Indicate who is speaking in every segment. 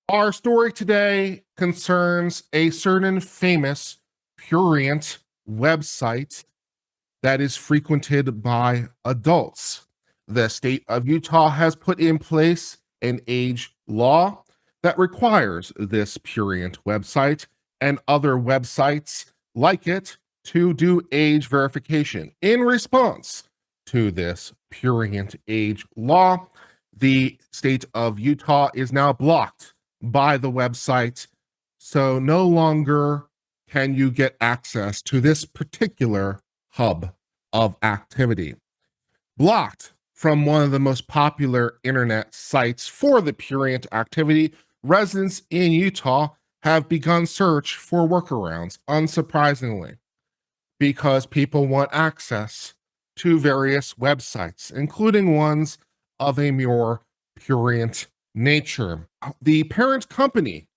Speaker 1: Our story today concerns a certain famous Prurient website that is frequented by adults. The state of Utah has put in place an age law that requires this Prurient website and other websites like it to do age verification. In response to this Prurient age law, the state of Utah is now blocked by the website, so no longer can you get access to this particular hub of activity. Blocked from one of the most popular internet sites for the Prurient activity, residents in Utah have begun search for workarounds, unsurprisingly, because people want access to various websites, including ones of a more Prurient nature. The parent company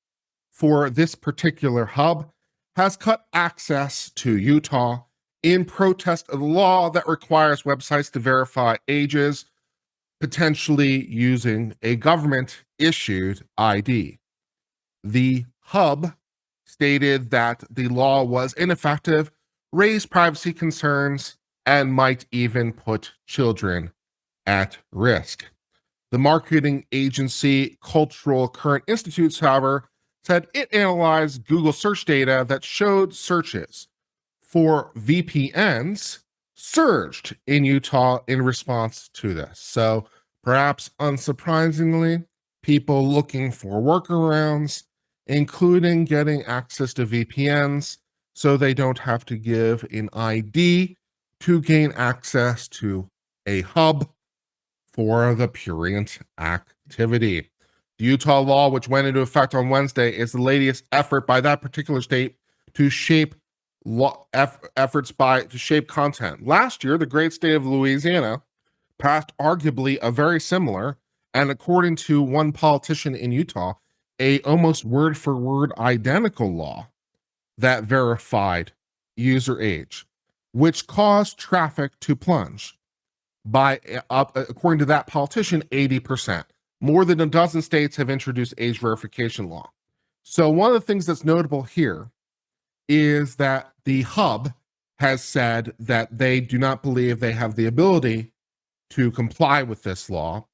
Speaker 1: for this particular hub has cut access to Utah in protest of the law that requires websites to verify ages, potentially using a government-issued ID. The hub stated that the law was ineffective, raised privacy concerns, and might even put children at risk. The marketing agency Cultural Current Institutes, however, said it analyzed Google search data that showed searches for VPNs surged in Utah in response to this. So perhaps unsurprisingly, people looking for workarounds, including getting access to VPNs so they don't have to give an ID to gain access to a hub for the Prurient activity. The Utah law, which went into effect on Wednesday, is the latest effort by that particular state to shape content. Last year, the great state of Louisiana passed arguably a very similar, and according to one politician in Utah, a almost word for word identical law that verified user age, which caused traffic to plunge by, according to that politician, 80%. More than a dozen states have introduced age verification law. So one of the things that's notable here is that the hub has said that they do not believe they have the ability to comply with this law,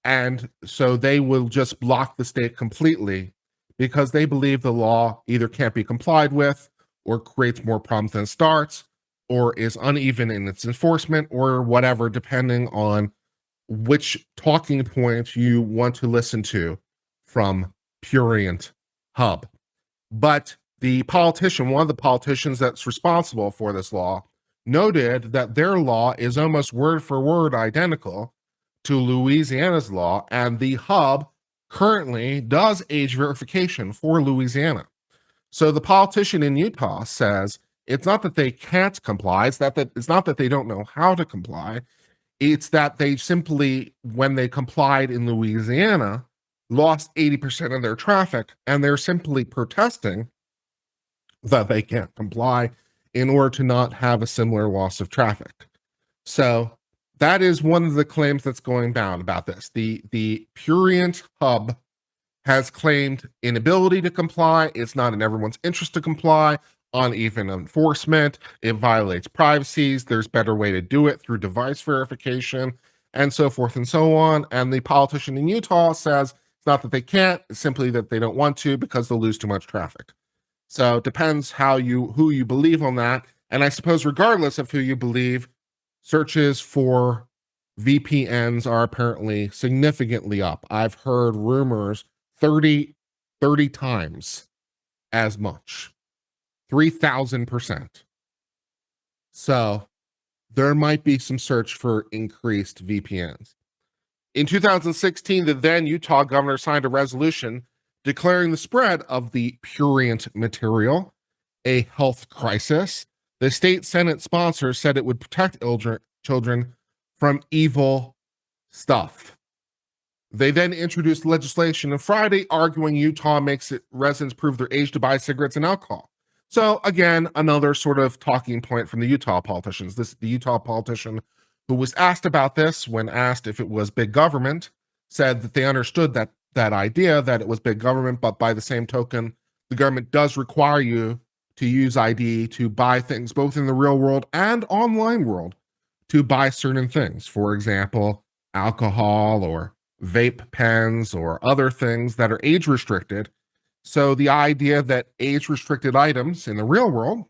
Speaker 1: and so they will just block the state completely because they believe the law either can't be complied with or creates more problems than it starts, or is uneven in its enforcement, or whatever, depending on which talking point you want to listen to from Prurient Hub. But the politician, one of the politicians that's responsible for this law, noted that their law is almost word for word identical to Louisiana's law, and the hub currently does age verification for Louisiana. So the politician in Utah says it's not that they can't comply, it's not that they don't know how to comply. It's that they simply, when they complied in Louisiana, lost 80% of their traffic, and they're simply protesting that they can't comply in order to not have a similar loss of traffic. So that is one of the claims that's going down about this. The Prurient Hub has claimed inability to comply. It's not in everyone's interest to comply. Uneven enforcement, it violates privacies, there's better way to do it through device verification, and so forth and so on. And the politician in Utah says it's not that they can't, it's simply that they don't want to because they'll lose too much traffic. So it depends who you believe on that. And I suppose regardless of who you believe, searches for VPNs are apparently significantly up. I've heard rumors 30 times as much. 3,000%. So there might be some search for increased VPNs. In 2016, the then Utah governor signed a resolution declaring the spread of the Prurient material a health crisis. The state Senate sponsor said it would protect children from evil stuff. They then introduced legislation on Friday arguing Utah makes it residents prove their age to buy cigarettes and alcohol. So again, another sort of talking point from the Utah politicians. The Utah politician who was asked about this when asked if it was big government said that they understood that that idea that it was big government, but by the same token, the government does require you to use ID to buy things both in the real world and online world to buy certain things. For example, alcohol or vape pens or other things that are age restricted. So the idea that age restricted items in the real world,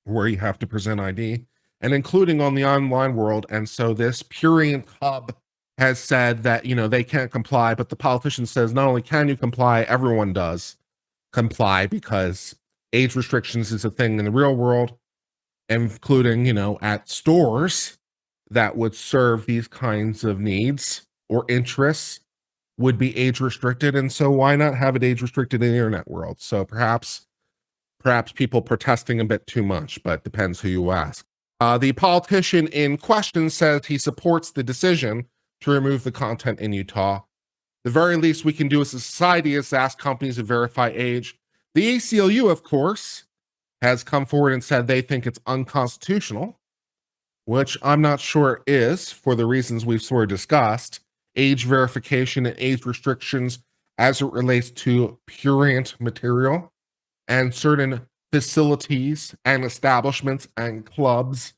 Speaker 1: where you have to present ID, and including on the online world. And so this Prurient hub has said that, they can't comply, but the politician says not only can you comply, everyone does comply because age restrictions is a thing in the real world, including, at stores that would serve these kinds of needs or interests would be age restricted. And so why not have it age restricted in the internet world? So perhaps people protesting a bit too much, but depends who you ask. The politician in question says he supports the decision to remove the content in Utah. The very least we can do as a society is ask companies to verify age. The ACLU, of course, has come forward and said they think it's unconstitutional, which I'm not sure it is for the reasons we've sort of discussed. Age verification and age restrictions as it relates to prurient material and certain facilities and establishments and clubs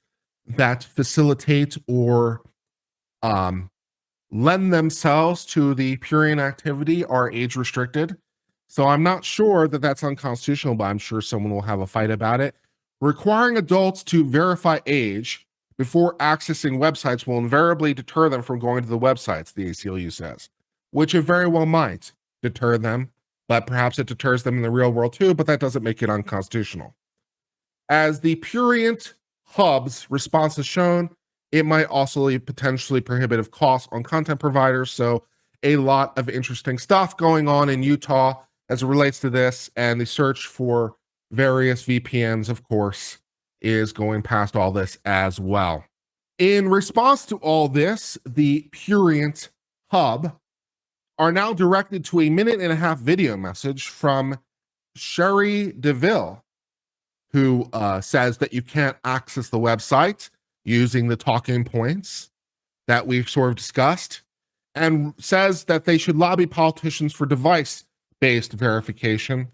Speaker 1: that facilitate or lend themselves to the prurient activity are age restricted. So I'm not sure that that's unconstitutional, but I'm sure someone will have a fight about it. Requiring adults to verify age before accessing websites will invariably deter them from going to the websites, the ACLU says, which it very well might deter them, but perhaps it deters them in the real world too, but that doesn't make it unconstitutional. As the Prurient hub's response has shown, it might also leave potentially prohibitive costs on content providers. So a lot of interesting stuff going on in Utah as it relates to this, and the search for various VPNs, of course, is going past all this as well. In response to all this, the Prurient hub are now directed to a 1.5-minute video message from Sherry DeVille, who says that you can't access the website using the talking points that we've sort of discussed, and says that they should lobby politicians for device-based verification,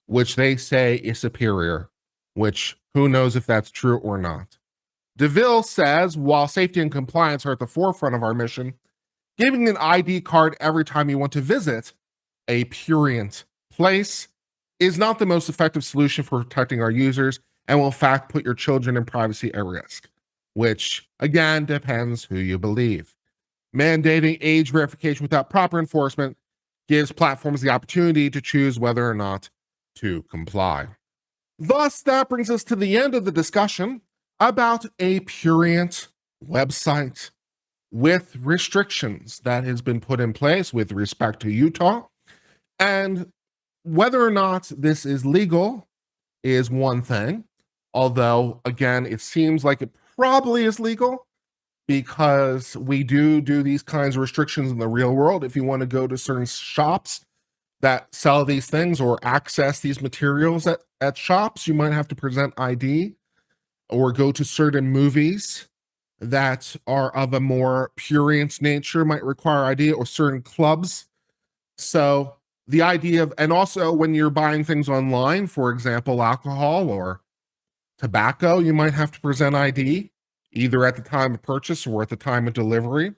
Speaker 1: which they say is superior, which who knows if that's true or not. DeVille says, while safety and compliance are at the forefront of our mission, giving an ID card every time you want to visit a Prurient place is not the most effective solution for protecting our users and will in fact put your children and privacy at risk, which again depends who you believe. Mandating age verification without proper enforcement gives platforms the opportunity to choose whether or not to comply. Thus, that brings us to the end of the discussion about a Prurient website with restrictions that has been put in place with respect to Utah. And whether or not this is legal is one thing, although, again, it seems like it probably is legal because we do these kinds of restrictions in the real world. If you want to go to certain shops that sell these things or access these materials at shops, you might have to present ID, or go to certain movies that are of a more prurient nature might require ID, or certain clubs. So the idea of, and also when you're buying things online, for example, alcohol or tobacco, you might have to present ID either at the time of purchase or at the time of delivery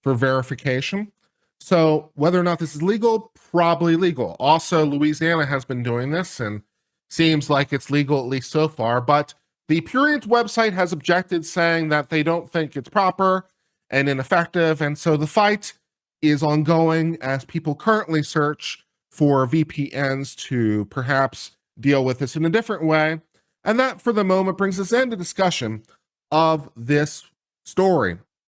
Speaker 1: for verification. So whether or not this is legal, probably legal. Also, Louisiana has been doing this and seems like it's legal, at least so far, but the Prurient website has objected, saying that they don't think it's proper and ineffective. And so the fight is ongoing as people currently search for VPNs to perhaps deal with this in a different way. And that, for the moment, brings us into discussion of this story.